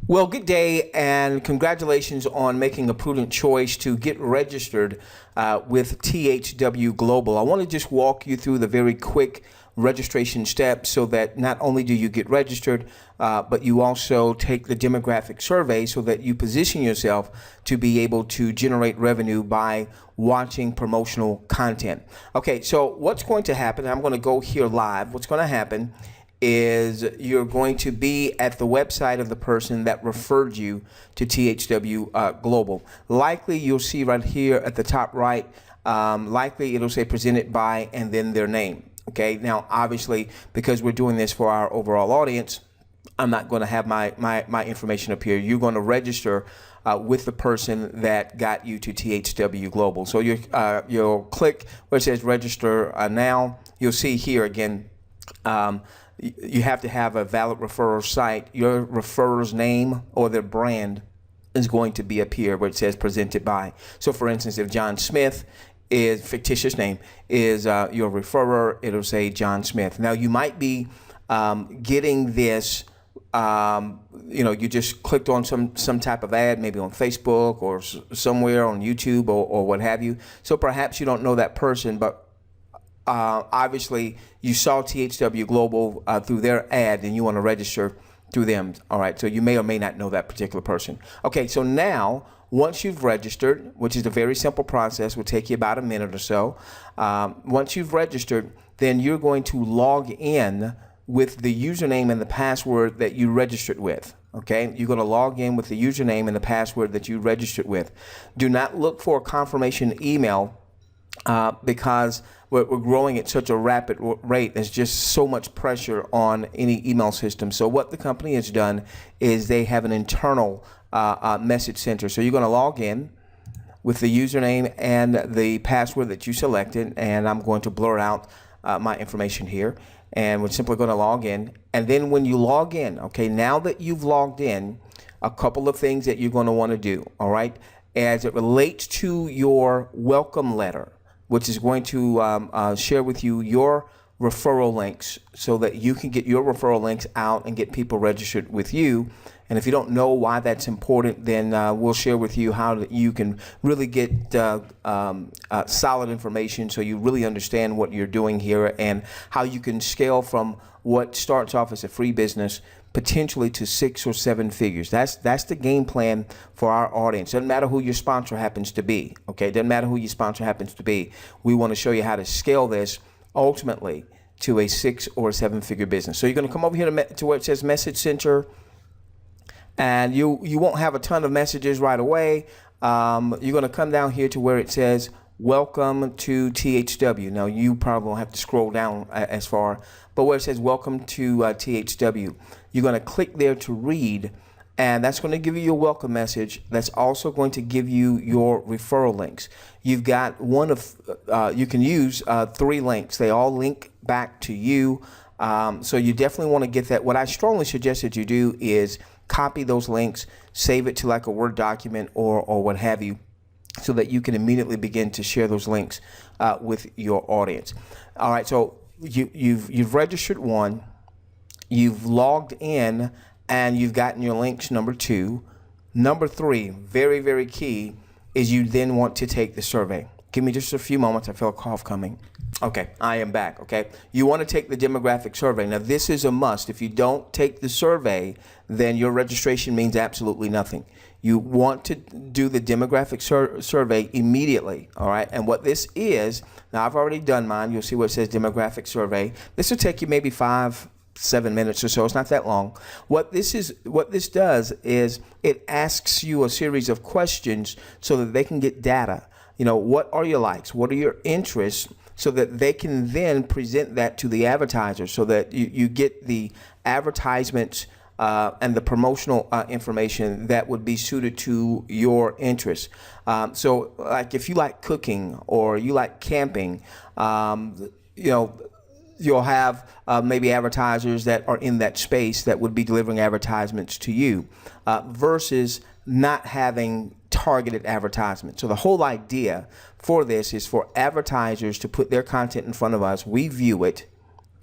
Well, good day and congratulations on making a prudent choice to get registered with THW Global. I want to just walk you through the very quick registration steps so that not only do you get registered, but you also take the demographic survey so that you position yourself to be able to generate revenue by watching promotional content. Okay, so what's going to happen, I'm going to go here live. What's going to happen is you're going to be at the website of the person that referred you to THW Global. Likely you'll see right here at the top right, likely it'll say presented by and then their name. Okay, now obviously because we're doing this for our overall audience, I'm not going to have my information up here. You're going to register with the person that got you to THW Global. So you'll click where it says register now. You'll see here again, you have to have a valid referral site. Your referrer's name or their brand is going to be up here where it says presented by. So for instance, if John Smith is fictitious name is your referrer, it'll say John Smith. Now you might be getting this, you just clicked on some type of ad, maybe on Facebook or somewhere on YouTube or what have you. So perhaps you don't know that person, but obviously you saw THW Global through their ad and you want to register through them. All right, so you may or may not know that particular person. Okay, so now once you've registered, which is a very simple process, will take you about a minute or so. Once you've registered, then you're going to log in with the username and the password that you registered with. Okay, you're going to log in with the username and the password that you registered with. Do not look for a confirmation email because we're growing at such a rapid rate. There's just so much pressure on any email system. So what the company has done is they have an internal message center. So you're going to log in with the username and the password that you selected, and I'm going to blur out my information here, and we're simply going to log in. And then when you log in, okay, now that you've logged in, a couple of things that you're going to want to do, all right, as it relates to your welcome letter, which is going to share with you your referral links so that you can get your referral links out and get people registered with you. And if you don't know why that's important, then we'll share with you how you can really get solid information so you really understand what you're doing here and how you can scale from what starts off as a free business potentially to 6 or 7 figures. That's the game plan for our audience. Doesn't matter who your sponsor happens to be. Okay, doesn't matter who your sponsor happens to be. We want to show you how to scale this ultimately to a 6 or 7 figure business. So you're going to come over here to where it says message center, and you won't have a ton of messages right away. You're going to come down here to where it says welcome to THW. Now you probably won't have to scroll down as far, but where it says welcome to THW, you're going to click there to read, and that's going to give you your welcome message. That's also going to give you your referral links. You've got one of, you can use 3 links. They all link back to you. So you definitely want to get that. What I strongly suggest that you do is copy those links, save it to like a Word document or what have you, so that you can immediately begin to share those links with your audience. All right, so you've registered one, you've logged in, and you've gotten your links, number 2. Number 3, very, very key, is you then want to take the survey. Give me just a few moments. I feel a cough coming. Okay, I am back, okay? You want to take the demographic survey. Now, this is a must. If you don't take the survey, then your registration means absolutely nothing. You want to do the demographic survey immediately, all right? And what this is, now I've already done mine. You'll see where it says demographic survey. This will take you maybe 5-7 minutes or so. It's not that long. What this does is it asks you a series of questions so that they can get data. You know, what are your likes? What are your interests? So that they can then present that to the advertiser so that you get the advertisements and the promotional information that would be suited to your interests. So like if you like cooking or you like camping, you'll have maybe advertisers that are in that space that would be delivering advertisements to you versus not having targeted advertisements. So the whole idea for this is for advertisers to put their content in front of us. We view it,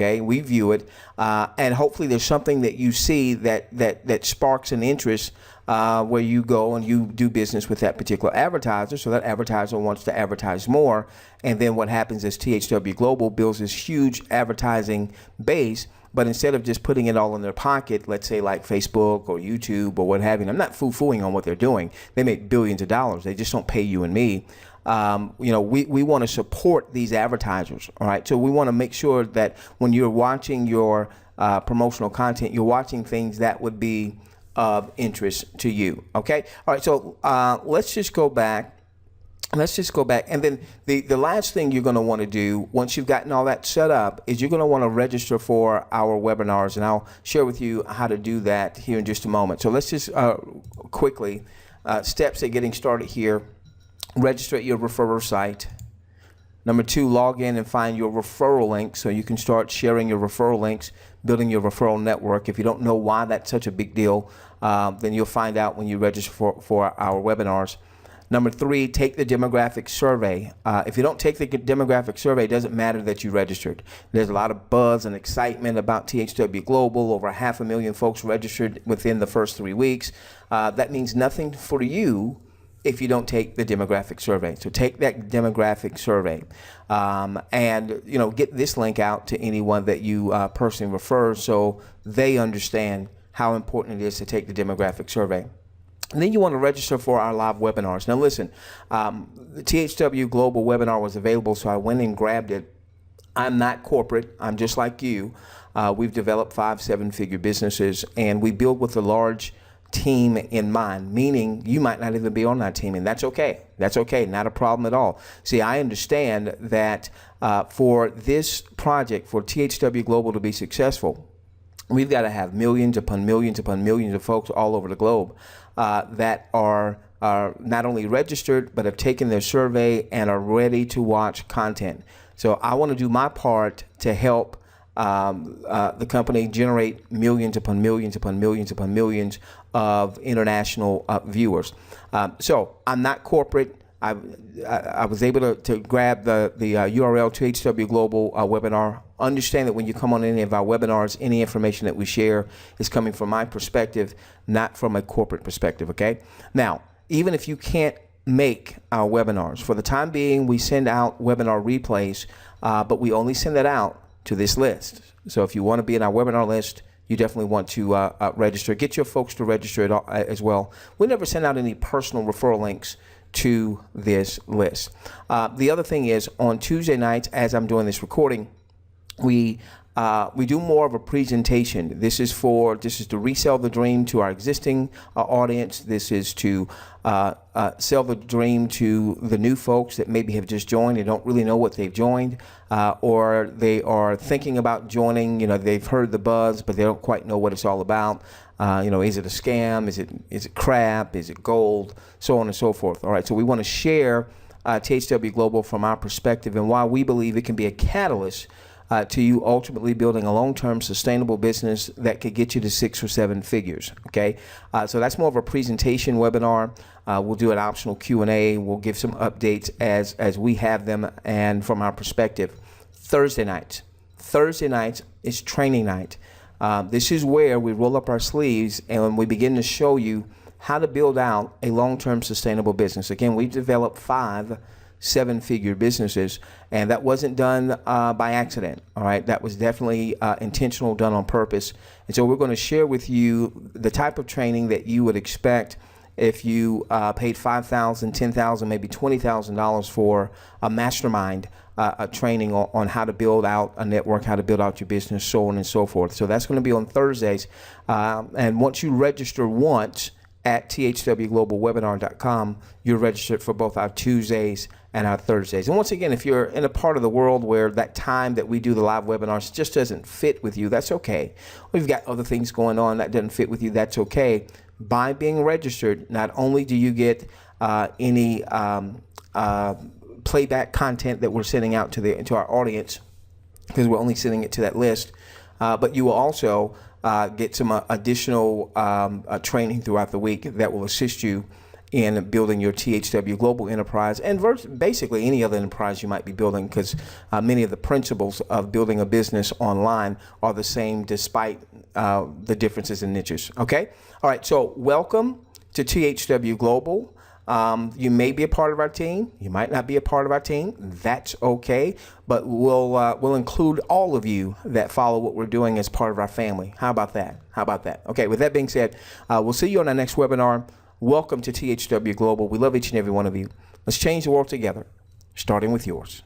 Okay, we view it, and hopefully there's something that you see that sparks an interest where you go and you do business with that particular advertiser, so that advertiser wants to advertise more. And then what happens is THW Global builds this huge advertising base, but instead of just putting it all in their pocket, let's say like Facebook or YouTube or what have you, I'm not foo-fooing on what they're doing. They make billions of dollars. They just don't pay you and me. We want to support these advertisers. All right. So we want to make sure that when you're watching your promotional content, you're watching things that would be of interest to you. Okay. All right. So let's just go back. And then the last thing you're going to want to do once you've gotten all that set up is you're going to want to register for our webinars, and I'll share with you how to do that here in just a moment. So let's just quickly steps at getting started here. Register at your referrer site. Number 2, log in and find your referral link so you can start sharing your referral links, building your referral network. If you don't know why that's such a big deal, then you'll find out when you register for our webinars. Number 3, take the demographic survey. If you don't take the demographic survey, it doesn't matter that you registered. There's a lot of buzz and excitement about THW Global. Over 500,000 folks registered within the first 3 weeks. That means nothing for you if you don't take the demographic survey. So take that demographic survey, and get this link out to anyone that you personally refer, so they understand how important it is to take the demographic survey. And then you want to register for our live webinars. Now listen, the THW Global webinar was available, so I went and grabbed it. I'm not corporate. I'm just like you. We've developed 5-7-figure businesses, and we build with a large team in mind, meaning you might not even be on that team, and that's okay. That's okay. Not a problem at all. See, I understand that for this project, for THW Global to be successful, we've got to have millions upon millions upon millions of folks all over the globe that are not only registered, but have taken their survey and are ready to watch content. So I want to do my part to help the company generate millions upon millions upon millions upon millions of international viewers. So I'm not corporate. I was able to grab the URL to HW Global webinar. Understand that when you come on any of our webinars, any information that we share is coming from my perspective, not from a corporate perspective, okay? Now, even if you can't make our webinars, for the time being, we send out webinar replays, but we only send that out to this list. So if you want to be in our webinar list, you definitely want to register. Get your folks to register as well. We never send out any personal referral links to this list. The other thing is, on Tuesday nights, as I'm doing this recording, we do more of a presentation. This is to resell the dream to our existing audience. This is to sell the dream to the new folks that maybe have just joined and don't really know what they've joined, or they are thinking about joining. They've heard the buzz, but they don't quite know what it's all about. Is it a scam? Is it crap? Is it gold? So on and so forth. All right. So we want to share THW Global from our perspective and why we believe it can be a catalyst to you ultimately building a long-term sustainable business that could get you to 6 or 7 figures. Okay, so that's more of a presentation webinar. We'll do an optional Q&A. We'll give some updates as we have them and from our perspective. Thursday nights is training night. This is where we roll up our sleeves and we begin to show you how to build out a long-term sustainable business. Again, we've developed 5 7-figure businesses, and that wasn't done by accident. All right, that was definitely intentional, done on purpose. And so we're going to share with you the type of training that you would expect if you paid $5,000, $10,000, maybe $20,000 for a mastermind training on how to build out a network, how to build out your business, so on and so forth. So that's going to be on Thursdays, and once you register once at thwglobalwebinar.com, you're registered for both our Tuesdays and our Thursdays. And once again, if you're in a part of the world where that time that we do the live webinars just doesn't fit with you, that's okay. We've got other things going on that doesn't fit with you, that's okay. By being registered, not only do you get any playback content that we're sending out to our audience, because we're only sending it to that list, but you will also get some additional training throughout the week that will assist you in building your THW Global enterprise and basically any other enterprise you might be building, because many of the principles of building a business online are the same despite the differences in niches. Okay? All right, so welcome to THW Global. You may be a part of our team. You might not be a part of our team. That's okay. But we'll include all of you that follow what we're doing as part of our family. How about that? How about that? Okay, with that being said, we'll see you on our next webinar. Welcome to THW Global. We love each and every one of you. Let's change the world together, starting with yours.